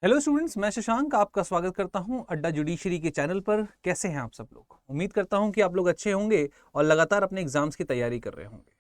Hello students, मैं शशांक आपका स्वागत करता हूं अड्डा जुडिशरी के चैनल पर। कैसे हैं आप सब लोग? उम्मीद करता हूं कि आप लोग अच्छे होंगे और लगातार अपने एग्जाम्स की तैयारी कर रहे होंगे।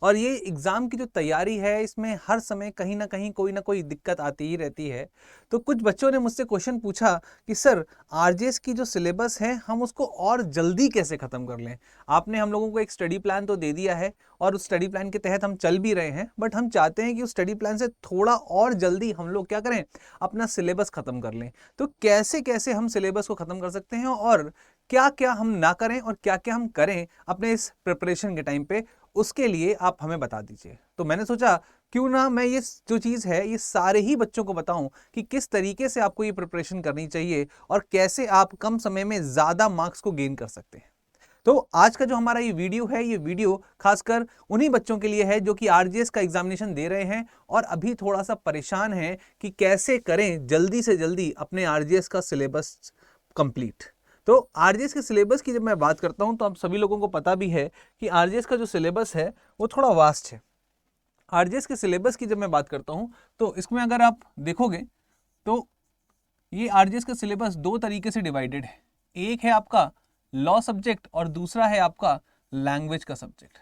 और ये एग्ज़ाम की जो तैयारी है, इसमें हर समय कहीं ना कोई दिक्कत आती ही रहती है। तो कुछ बच्चों ने मुझसे क्वेश्चन पूछा कि सर, आरजेएस की जो सिलेबस है हम उसको और जल्दी कैसे ख़त्म कर लें। आपने हम लोगों को एक स्टडी प्लान तो दे दिया है और उस स्टडी प्लान के तहत हम चल भी रहे हैं, बट हम चाहते हैं कि उस स्टडी प्लान से थोड़ा और जल्दी हम लोग क्या करें, अपना सिलेबस ख़त्म कर लें। तो कैसे कैसे हम सिलेबस को ख़त्म कर सकते हैं और क्या क्या हम ना करें और क्या क्या हम करें अपने इस प्रिपरेशन के टाइम पे, उसके लिए आप हमें बता दीजिए। तो मैंने सोचा क्यों ना मैं ये जो चीज़ है ये सारे ही बच्चों को बताऊं कि किस तरीके से आपको ये प्रिपरेशन करनी चाहिए और कैसे आप कम समय में ज़्यादा मार्क्स को गेन कर सकते हैं। तो आज का जो हमारा ये वीडियो है, ये वीडियो खासकर उन्हीं बच्चों के लिए है जो कि आरजीएस का एग्जामिनेशन दे रहे हैं और अभी थोड़ा सा परेशान हैं कि कैसे करें जल्दी से जल्दी अपने आरजीएस का सिलेबस कंप्लीट। तो आरजीएस के सिलेबस की जब मैं बात करता हूं तो आप सभी लोगों को पता भी है कि आरजीएस का जो सिलेबस है वो थोड़ा वास्ट है। आरजीएस के सिलेबस की जब मैं बात करता हूं तो इसमें अगर आप देखोगे तो ये आरजीएस का सिलेबस दो तरीके से डिवाइडेड है। एक है आपका लॉ सब्जेक्ट और दूसरा है आपका लैंग्वेज का सब्जेक्ट।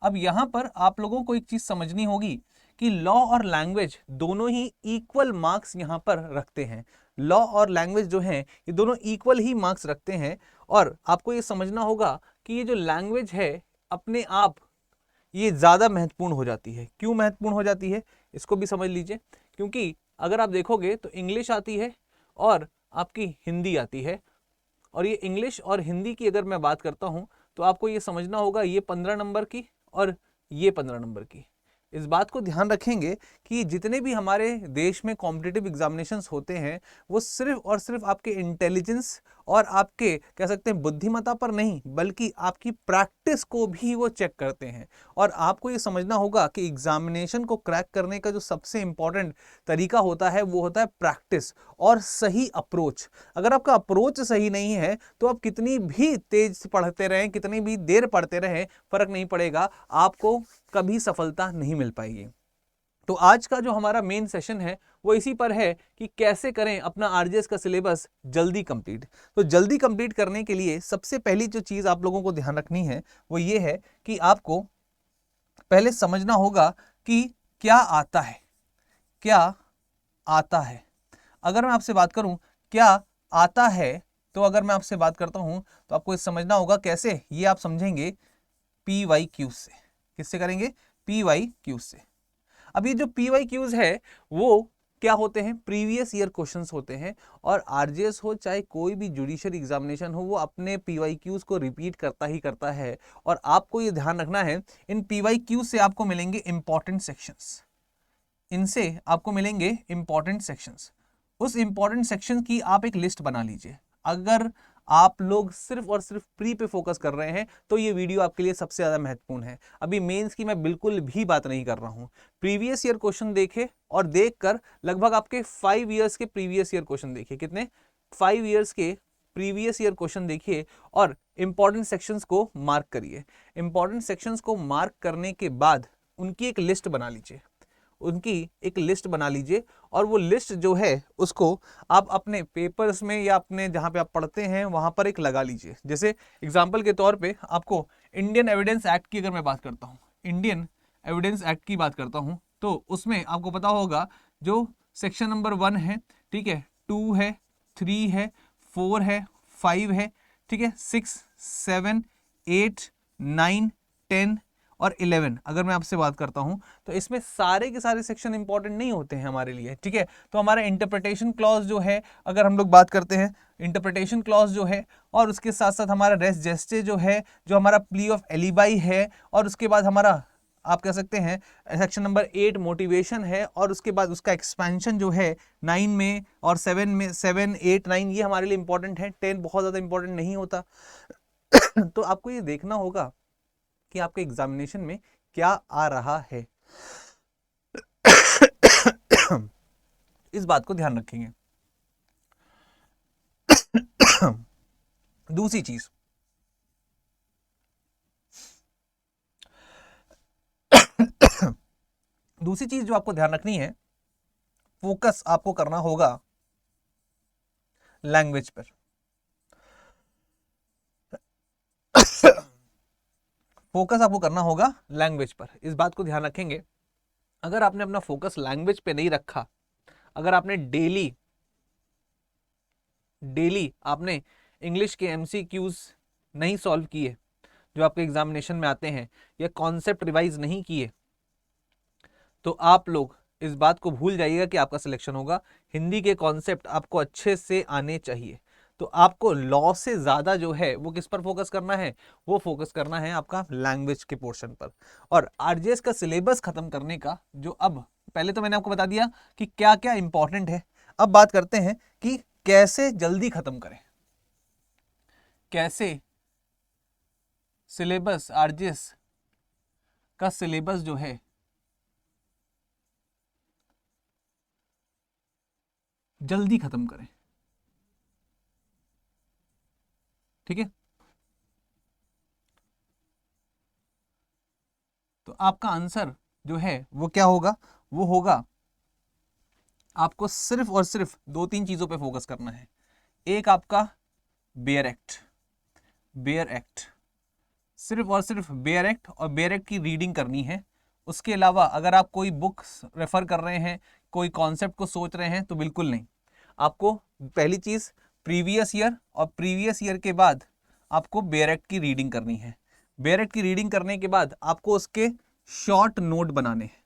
अब यहाँ पर आप लोगों को एक चीज़ समझनी होगी कि लॉ और लैंग्वेज दोनों ही इक्वल मार्क्स यहाँ पर रखते हैं। लॉ और लैंग्वेज जो हैं ये दोनों इक्वल ही मार्क्स रखते हैं। और आपको ये समझना होगा कि ये जो लैंग्वेज है अपने आप ये ज़्यादा महत्वपूर्ण हो जाती है। क्यों महत्वपूर्ण हो जाती है इसको भी समझ लीजिए। क्योंकि अगर आप देखोगे तो इंग्लिश आती है और आपकी हिंदी आती है। और ये इंग्लिश और हिंदी की अगर मैं बात करता हूँ तो आपको ये समझना होगा ये 15 नंबर की और ये 15 नंबर की। इस बात को ध्यान रखेंगे कि जितने भी हमारे देश में कॉम्पिटिटिव एग्जामिनेशंस होते हैं वो सिर्फ और सिर्फ आपके इंटेलिजेंस और आपके कह सकते हैं बुद्धिमत्ता पर नहीं, बल्कि आपकी प्रैक्टिस को भी वो चेक करते हैं। और आपको ये समझना होगा कि एग्जामिनेशन को क्रैक करने का जो सबसे इंपॉर्टेंट तरीका होता है वो होता है प्रैक्टिस और सही अप्रोच। अगर आपका अप्रोच सही नहीं है तो आप कितनी भी तेज पढ़ते रहें, कितनी भी देर पढ़ते रहें, फर्क नहीं पड़ेगा, आपको कभी सफलता नहीं मिल पाएगी। तो आज का जो हमारा मेन सेशन है वो इसी पर है कि कैसे करें अपना आरजीएस का सिलेबस जल्दी कंप्लीट। तो जल्दी कंप्लीट करने के लिए सबसे पहली जो चीज़ आप लोगों को ध्यान रखनी है वो ये है कि आपको पहले समझना होगा कि क्या आता है, क्या आता है। अगर मैं आपसे बात करूं क्या आता है, तो अगर मैं आपसे बात करता हूं तो आपको ये समझना होगा कैसे, ये आप समझेंगे पी वाई क्यूज से। किससे करेंगे? पी वाई क्यूज से। अब ये जो पी वाई क्यूज है वो क्या होते हैं? प्रीवियस ईयर क्वेश्चंस होते हैं। और आरजीएस हो चाहे कोई भी जुडिशियल एग्जामिनेशन हो, वो अपने पी वाई क्यूज को रिपीट करता ही करता है। और आपको ये ध्यान रखना है इन पी वाई क्यूज से आपको मिलेंगे इंपॉर्टेंट सेक्शंस। इनसे आपको मिलेंगे इंपॉर्टेंट सेक्शंस। उस इंपॉर्टेंट सेक्शन की आप एक लिस्ट बना लीजिए। अगर आप लोग सिर्फ और सिर्फ प्री पे फोकस कर रहे हैं तो ये वीडियो आपके लिए सबसे ज्यादा महत्वपूर्ण है। अभी मेंस की मैं बिल्कुल भी बात नहीं कर रहा हूं। प्रीवियस ईयर क्वेश्चन देखे और देखकर लगभग आपके 5 ईयर्स के प्रीवियस ईयर क्वेश्चन देखिए। कितने? 5 ईयर्स के प्रीवियस ईयर क्वेश्चन देखिए और इंपॉर्टेंट सेक्शंस को मार्क करिए। इंपॉर्टेंट सेक्शंस को मार्क करने के बाद उनकी एक लिस्ट बना लीजिए। उनकी एक लिस्ट बना लीजिए और वो लिस्ट जो है उसको आप अपने पेपर्स में या अपने जहाँ पे आप पढ़ते हैं वहाँ पर एक लगा लीजिए। जैसे एग्जाम्पल के तौर पे आपको इंडियन एविडेंस एक्ट की अगर मैं बात करता हूँ, इंडियन एविडेंस एक्ट की बात करता हूँ, तो उसमें आपको पता होगा जो सेक्शन नंबर 1 है, ठीक है, 2 है, 3 है, 4 है, 5 है, ठीक है, 6, 7, 8, 9, 10 और 11 अगर मैं आपसे बात करता हूं तो इसमें सारे के सारे सेक्शन इंपॉर्टेंट नहीं होते हैं हमारे लिए, ठीक है। तो हमारा इंटरप्रिटेशन क्लॉज जो है, अगर हम लोग बात करते हैं इंटरप्रिटेशन क्लॉज जो है, और उसके साथ साथ हमारा रेस जेस्टे जो है, जो हमारा प्ली ऑफ एलिबाई है, और उसके बाद हमारा आप कह सकते हैं सेक्शन नंबर 8 मोटिवेशन है, और उसके बाद उसका एक्सपेंशन जो है 9 में और 7 में, 7, 8, 9 ये हमारे लिए इंपॉर्टेंट है। 10 बहुत ज़्यादा इंपॉर्टेंट नहीं होता। तो आपको ये देखना होगा कि आपके एग्जामिनेशन में क्या आ रहा है। इस बात को ध्यान रखेंगे। दूसरी चीज, दूसरी चीज जो आपको ध्यान रखनी है, फोकस आपको करना होगा लैंग्वेज पर। फोकस आपको करना होगा लैंग्वेज पर, इस बात को ध्यान रखेंगे। अगर आपने अपना फोकस लैंग्वेज पे नहीं रखा, अगर आपने डेली आपने इंग्लिश के एमसीक्यूज नहीं सॉल्व किए जो आपके एग्जामिनेशन में आते हैं, या कॉन्सेप्ट रिवाइज नहीं किए, तो आप लोग इस बात को भूल जाइएगा कि आपका सिलेक्शन होगा। हिंदी के कॉन्सेप्ट आपको अच्छे से आने चाहिए। तो आपको लॉ से ज्यादा जो है वो किस पर फोकस करना है, वो फोकस करना है आपका लैंग्वेज के पोर्शन पर। और आरजीएस का सिलेबस खत्म करने का जो, अब पहले तो मैंने आपको बता दिया कि क्या क्या इंपॉर्टेंट है, अब बात करते हैं कि कैसे जल्दी खत्म करें, कैसे सिलेबस, आरजीएस का सिलेबस जो है जल्दी खत्म करें। ठीक है, तो आपका आंसर जो है वो क्या होगा, वो होगा आपको सिर्फ और सिर्फ दो तीन चीजों पे फोकस करना है। एक आपका बेयर एक्ट, बेयर एक्ट, सिर्फ और सिर्फ बेयर एक्ट, और बेयर एक्ट की रीडिंग करनी है। उसके अलावा अगर आप कोई बुक रेफर कर रहे हैं, कोई कॉन्सेप्ट को सोच रहे हैं, तो बिल्कुल नहीं। आपको पहली चीज प्रीवियस ईयर, और प्रीवियस ईयर के बाद आपको बेयर एक्ट की रीडिंग करनी है। बेयर एक्ट की रीडिंग करने के बाद आपको उसके शॉर्ट नोट बनाने हैं,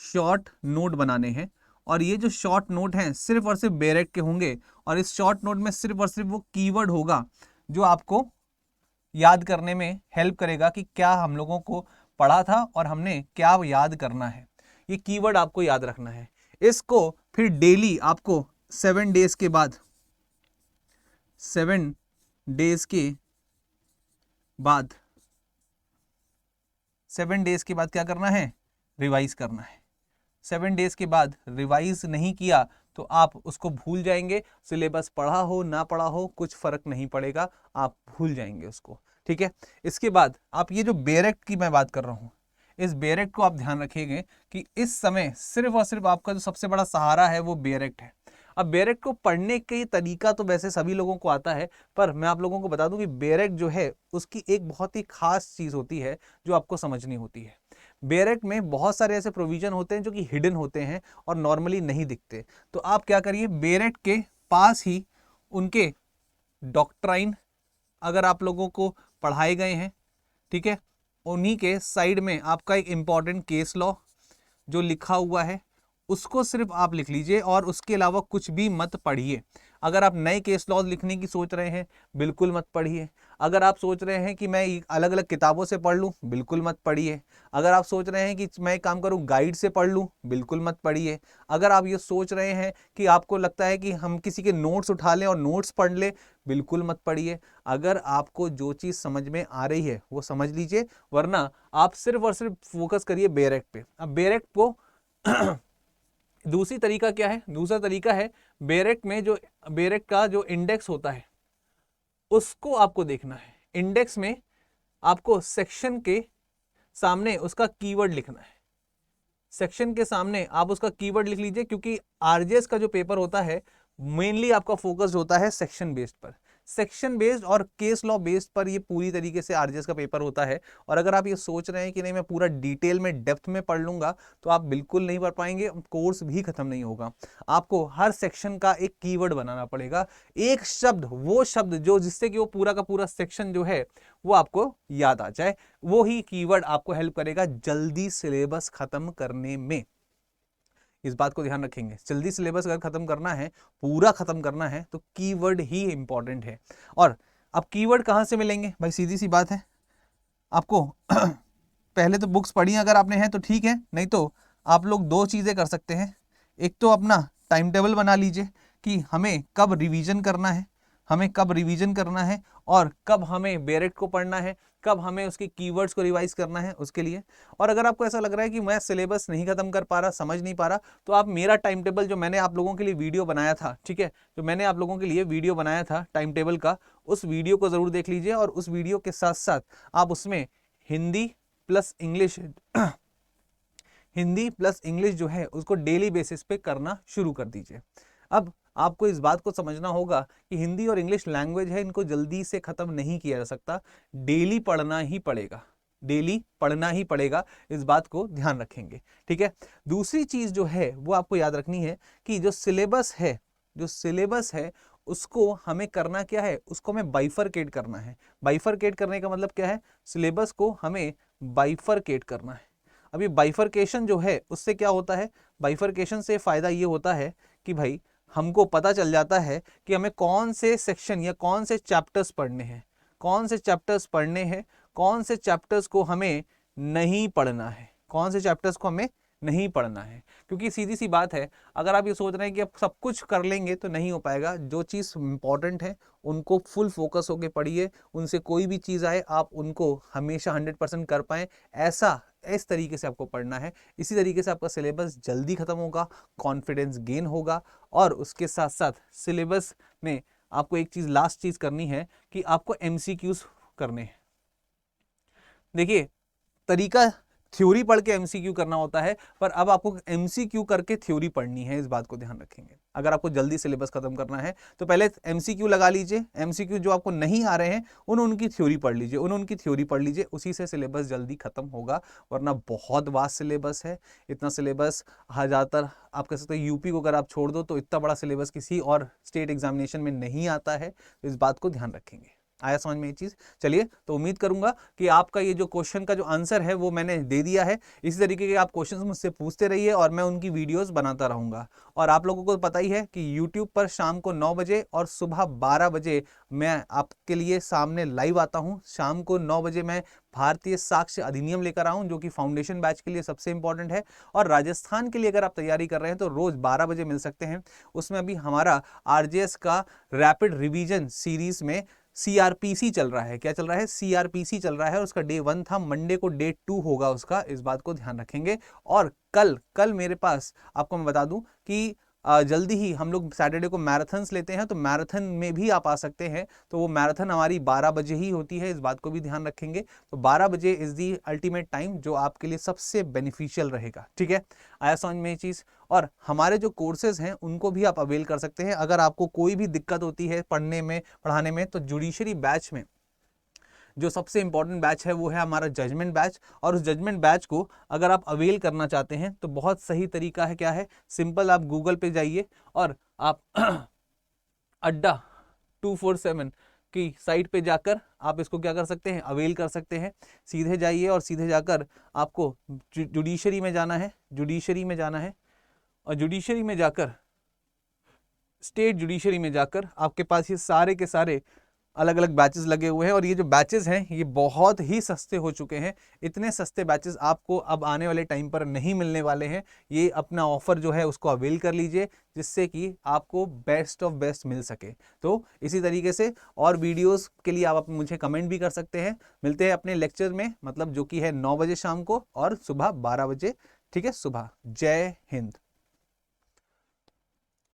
शॉर्ट नोट बनाने हैं। और ये जो शॉर्ट नोट हैं सिर्फ और सिर्फ बेयर एक्ट के होंगे, और इस शॉर्ट नोट में सिर्फ और सिर्फ वो कीवर्ड होगा जो आपको याद करने में हेल्प करेगा कि क्या हम लोगों को पढ़ा था और हमने क्या याद करना है। ये कीवर्ड आपको याद रखना है। इसको फिर डेली आपको 7 डेज के बाद, 7 डेज के बाद, 7 डेज के बाद क्या करना है, रिवाइज करना है। 7 डेज के बाद रिवाइज नहीं किया तो आप उसको भूल जाएंगे। सिलेबस पढ़ा हो ना पढ़ा हो कुछ फर्क नहीं पड़ेगा, आप भूल जाएंगे उसको। ठीक है, इसके बाद आप ये जो बेयर एक्ट की मैं बात कर रहा हूं, इस बेयर एक्ट को आप ध्यान रखिएगा कि इस समय सिर्फ और सिर्फ आपका जो सबसे बड़ा सहारा है वो बेयर एक्ट है। अब बेयर एक्ट को पढ़ने के तरीका तो वैसे सभी लोगों को आता है, पर मैं आप लोगों को बता दूं कि बेयर एक्ट जो है उसकी एक बहुत ही खास चीज होती है जो आपको समझनी होती है। बेयर एक्ट में बहुत सारे ऐसे प्रोविजन होते हैं जो कि हिडन होते हैं और नॉर्मली नहीं दिखते। तो आप क्या करिए, बेयर एक्ट के पास ही उनके डॉक्ट्राइन अगर आप लोगों को पढ़ाए गए हैं, ठीक है, उन्हीं के साइड में आपका एक इंपॉर्टेंट केस लॉ जो लिखा हुआ है उसको सिर्फ आप लिख लीजिए, और उसके अलावा कुछ भी मत पढ़िए। अगर आप नए केस लॉज लिखने की सोच रहे हैं, बिल्कुल मत पढ़िए। अगर आप सोच रहे हैं कि मैं अलग अलग किताबों से पढ़ लूँ, बिल्कुल मत पढ़िए। अगर आप सोच रहे हैं कि मैं एक काम करूँ गाइड से पढ़ लूँ, बिल्कुल मत पढ़िए। अगर आप ये सोच रहे हैं कि आपको लगता है कि हम किसी के नोट्स उठा लें और नोट्स पढ़ लें, बिल्कुल मत पढ़िए। अगर आपको जो चीज़ समझ में आ रही है वो समझ लीजिए, वरना आप सिर्फ और सिर्फ फोकस करिए बेयर एक्ट पे। अब बेयर एक्ट को दूसरी तरीका क्या है, दूसरा तरीका है बेयर एक्ट में जो बेयर एक्ट का जो इंडेक्स होता है उसको आपको देखना है। इंडेक्स में आपको सेक्शन के सामने उसका कीवर्ड लिखना है। सेक्शन के सामने आप उसका कीवर्ड लिख लीजिए, क्योंकि आरजेएस का जो पेपर होता है मेनली आपका फोकस होता है सेक्शन बेस्ड पर। सेक्शन बेस्ड और केस लॉ बेस्ड पर ये पूरी तरीके से आरजेएस का पेपर होता है। और अगर आप ये सोच रहे हैं कि नहीं मैं पूरा डिटेल में डेप्थ में पढ़ लूंगा, तो आप बिल्कुल नहीं पढ़ पाएंगे, कोर्स भी खत्म नहीं होगा। आपको हर सेक्शन का एक कीवर्ड बनाना पड़ेगा, एक शब्द, वो शब्द जो जिससे कि वो पूरा का पूरा सेक्शन जो है वो आपको याद आ जाए। वो ही कीवर्ड आपको हेल्प करेगा जल्दी सिलेबस खत्म करने में। इस बात को ध्यान रखेंगे, जल्दी सिलेबस अगर खत्म करना है, पूरा खत्म करना है, तो कीवर्ड ही इंपॉर्टेंट है। और अब कीवर्ड कहां से मिलेंगे भाई, सीधी सी बात है, आपको पहले तो बुक्स पढ़ी अगर आपने हैं तो ठीक है, नहीं तो आप लोग दो चीजें कर सकते हैं। एक तो अपना टाइम टेबल बना लीजिए कि हमें कब रिवीजन करना है, हमें कब रिवीजन करना है, और कब हमें बेयर एक्ट को पढ़ना है, कब हमें उसके कीवर्ड्स को रिवाइज करना है उसके लिए। और अगर आपको ऐसा लग रहा है कि मैं सिलेबस नहीं खत्म कर पा रहा, समझ नहीं पा रहा, तो आप मेरा टाइम टेबल जो मैंने आप लोगों के लिए वीडियो बनाया था, ठीक है, जो मैंने आप लोगों के लिए वीडियो बनाया था टाइम टेबल का, उस वीडियो को जरूर देख लीजिए। और उस वीडियो के साथ साथ आप उसमें Hindi plus English Hindi plus English जो है उसको डेली बेसिस पे करना शुरू कर दीजिए। अब आपको इस बात को समझना होगा कि हिंदी और इंग्लिश लैंग्वेज है, इनको जल्दी से खत्म नहीं किया जा सकता, डेली पढ़ना ही पड़ेगा, डेली पढ़ना ही पड़ेगा, इस बात को ध्यान रखेंगे। ठीक है, दूसरी चीज जो है वो आपको याद रखनी है कि जो सिलेबस है, जो सिलेबस है उसको हमें करना क्या है, उसको हमें बाइफरकेट करना है। बाइफरकेट करने का मतलब क्या है, सिलेबस को हमें बाइफरकेट करना है। अभी बाइफरकेशन जो है उससे क्या होता है, बाइफरकेशन से फायदा ये होता है कि भाई हमको पता चल जाता है कि हमें कौन से सेक्शन या कौन से चैप्टर्स पढ़ने हैं, कौन से चैप्टर्स पढ़ने हैं, कौन से चैप्टर्स को हमें नहीं पढ़ना है, कौन से चैप्टर्स को हमें नहीं पढ़ना है। क्योंकि सीधी सी बात है, अगर आप ये सोच रहे हैं कि आप सब कुछ कर लेंगे तो नहीं हो पाएगा। जो चीज़ इंपॉर्टेंट है उनको फुल फोकस होके पढ़िए, उनसे कोई भी चीज़ आए आप उनको हमेशा 100% कर पाएं, ऐसा इस तरीके से आपको पढ़ना है। इसी तरीके से आपका सिलेबस जल्दी खत्म होगा, कॉन्फिडेंस गेन होगा। और उसके साथ साथ सिलेबस में आपको एक चीज़, लास्ट चीज़ करनी है कि आपको MCQs करने हैं। देखिए, तरीका थ्योरी पढ़ के MCQ करना होता है, पर अब आपको MCQ करके थ्योरी पढ़नी है, इस बात को ध्यान रखेंगे। अगर आपको जल्दी सिलेबस खत्म करना है तो पहले MCQ लगा लीजिए, MCQ जो आपको नहीं आ रहे हैं उनकी थ्योरी पढ़ लीजिए, उनकी थ्योरी पढ़ लीजिए, उसी से सिलेबस जल्दी खत्म होगा। वरना बहुत वास्ट सिलेबस है, इतना सिलेबस ज़्यादातर आप कह सकते हैं यूपी को अगर आप छोड़ दो तो इतना बड़ा सिलेबस किसी और स्टेट एग्जामिनेशन में नहीं आता है। तो इस बात को ध्यान रखेंगे। आया समझ में ये चीज़? चलिए, तो उम्मीद करूंगा कि आपका ये जो क्वेश्चन का जो आंसर है वो मैंने दे दिया है। इसी तरीके के आप क्वेश्चंस मुझसे पूछते रहिए और मैं उनकी वीडियोस बनाता रहूंगा। और आप लोगों को पता ही है कि YouTube पर शाम को 9 बजे और सुबह 12 बजे मैं आपके लिए सामने लाइव आता हूं। शाम को 9 बजे मैं भारतीय साक्ष्य अधिनियम लेकर आऊं, जो कि फाउंडेशन बैच के लिए सबसे इंपॉर्टेंट है। और राजस्थान के लिए अगर आप तैयारी कर रहे हैं तो रोज 12 बजे मिल सकते हैं। उसमें अभी हमारा RJS का रैपिड रिवीजन सीरीज में CRPC चल रहा है। क्या चल रहा है? CRPC चल रहा है। और उसका डे 1 था, मंडे को डे 2 होगा उसका, इस बात को ध्यान रखेंगे। और कल मेरे पास आपको मैं बता दूं कि जल्दी ही हम लोग सैटरडे को मैराथन्स लेते हैं, तो मैराथन में भी आप आ सकते हैं। तो वो मैराथन हमारी 12 बजे ही होती है, इस बात को भी ध्यान रखेंगे। तो 12 बजे इज दी अल्टीमेट टाइम जो आपके लिए सबसे बेनिफिशियल रहेगा। ठीक है, आया समझ में ये चीज़? और हमारे जो कोर्सेज हैं उनको भी आप अवेल कर सकते हैं। अगर आपको कोई भी दिक्कत होती है पढ़ने में, पढ़ाने में, तो जुडिशरी बैच में जो सबसे इंपॉर्टेंट बैच है वो है हमारा जजमेंट बैच। और उस जजमेंट बैच को अगर आप अवेल करना चाहते हैं तो बहुत सही तरीका है। क्या है? सिंपल, आप गूगल पे जाइए और आप अड्डा 247 की साइट पे जाकर आप इसको क्या कर सकते हैं? अवेल कर सकते हैं। सीधे जाइए और सीधे जाकर आपको जुडिशरी में जाना है, जुडिशरी में जाना है। और जुडिशरी में जाकर, स्टेट जुडिशरी में जाकर आपके पास ये सारे के सारे अलग अलग बैचेस लगे हुए हैं। और ये जो बैचेस हैं ये बहुत ही सस्ते हो चुके हैं। इतने सस्ते बैचेस आपको अब आने वाले टाइम पर नहीं मिलने वाले हैं। ये अपना ऑफर जो है उसको अवेल कर लीजिए, जिससे कि आपको बेस्ट ऑफ बेस्ट मिल सके। तो इसी तरीके से और वीडियोस के लिए आप मुझे कमेंट भी कर सकते हैं। मिलते हैं अपने लेक्चर में, मतलब जो कि है 9 बजे शाम को और सुबह 12 बजे। ठीक है, सुबह। जय हिंद।